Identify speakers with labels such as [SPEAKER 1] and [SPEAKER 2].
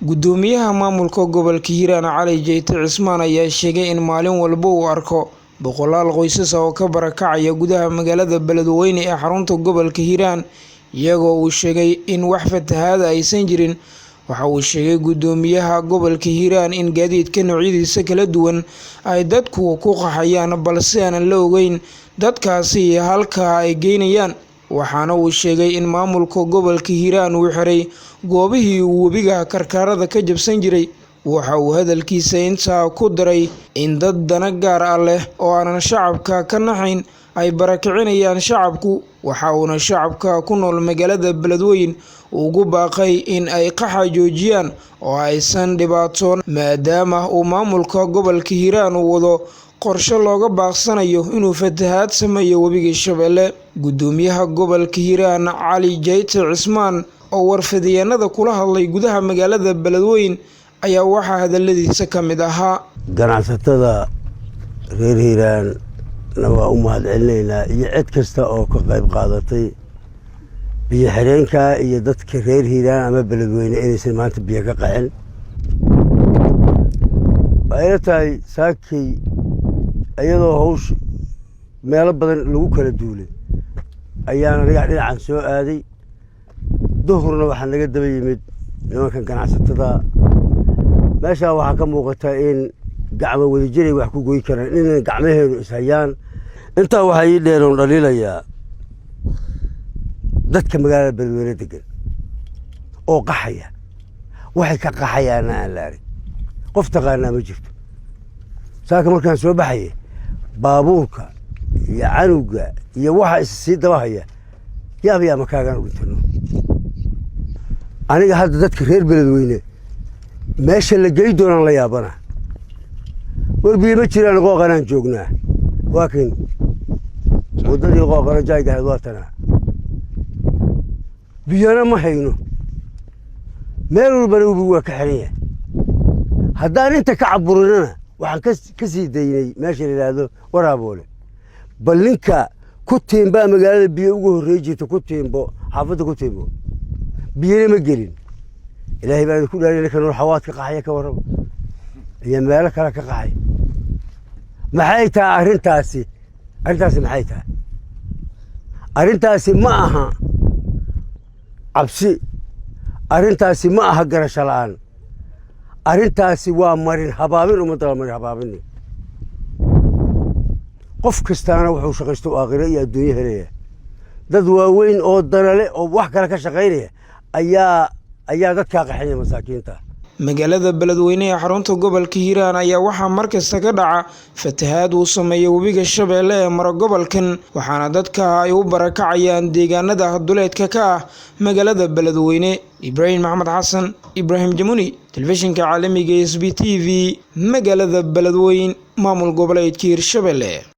[SPEAKER 1] Gudoomiyaha maamulka gobolka Hiiraan Cali Jeyte Cismaan ayaa sheegay in maalin walba uu arko boqolaal qoysas oo ka barakacaya gudaha magaalada Beledweyne ee xarunta gobolka Hiiraan iyagoo uu sheegay in wax fatahaad aysan jirin. Waxa uu sheegay gudoomiyaha gobolka Hiiraan in gaadiidka noocyadiisa kala duwan ay dadku ku qaxayaan balse aan la ogeyn dadkaasi halka ay geynayaan. Waxaana uu sheegay in maamulka gobolka Hiiraan uu xiray goobihii uu webiga karkarada ka jabsan jiray. Waxa uu hadalkiisa intaa ku daray in dad dana gaar ah leh oo aan shacabka ka naxayn ay barakicinayaan shacabku. Waxa uuna shacabka ku nool magaalada Beledweyne ugu baaqay in ay qaxa joojiyaan oo aysan dhibaatoon maadaama uu maamulka gobolka Hiiraan uu wado qorshe looga baaqsanayo inuu fatahaad sameeyo webiga Shabeelle. Gudoomiyaha gobolka Hiiraan Cali Jeyte Cismaan oo warfidyeennada kula hadlay gudaha magaalada Beledweyne ayaa waxaa hadaladiisa ka mid ahaa:
[SPEAKER 2] ganacsatada reer Hiiraan waa u mahadcelinaynaa iyo cid kasta oo ka qayb qaadatay biyo xireenka iyo dadka reer Hiiraan ama Beledweyne inaysan maanta biyo ka qaxin. waxay tahay saakay iyadoo hawsh meelo badan lagu kala duulay ayaana dhinacan soo aaday. duhurna waxaa naga daba yimid nimankan ganacsatada. meeshaa waxaa ka muuqata in gacmo wadajir ay wax ku goy karaan, in gacmaheedu is hayaan. intaa waxaa ii dheeroon dhaliilayaa dadka magaalada Beledweyne degan oo qaxaya. waxay ka qaxayaana aan la arag, qof taqaanaa ma jirto. saaka markaan soo baxaya baabuurka iyo canuga iyo waxa is sii daba haya yaa makaagaan u dhintano. aniga hadda dadka reer Beledweyne meesha la gey doonaan la yaabana. warbiye ma jiraan, qooqanaan joognaa. waa kan waddadii qooqana jaaygahayd waa tanaa. biyana ma hayno, meel walbana webigu waa ka xiran yahay. haddaan inta ka caburinana waxaan ka sii daynay meesha la yidhaahdo Waraaboole. bal ninka ku tiimbaa magaalada biyo ugu horreey jirta, ku tiimbo xaafadda ku tiimbo biyana ma gelin. ilaahay baa ku dhaariyay ninka nool xawaad ka qaxaya ka warraba iyo meelo kale ka qaxay. maxay tahay arrintaasi maxay tahay? arrintaasi ma aha cabsi, arrintaasi ma aha garasho la'aan, arrintaasi waa marin habaabin. ummadda waa marin habaabin. qof kastaana wuxuu shaqaysto aakhiro iyo adduunyo helaya. dad waaweyn oo danale oo wax kale ka shaqaynaya ayaa dadkaa qaxinaya masaakiinta.
[SPEAKER 1] magaalada Beledweyne ee xarunta gobolka Hiiraan ayaa waxaa markasta ka dhaca fatahaad uu sameeyo webiga Shabeelle ee mara gobolkan, waxaana dadka ay u barakacayaan deegaanada duleedka ka ah magaalada Beledweyne. Ibrahim Maxamed Xasan, Ibrahim Jamuni, telefishinka caalamiga SB TV, magaalada Beledweyne, maamul goboleedka Hiirshabelle.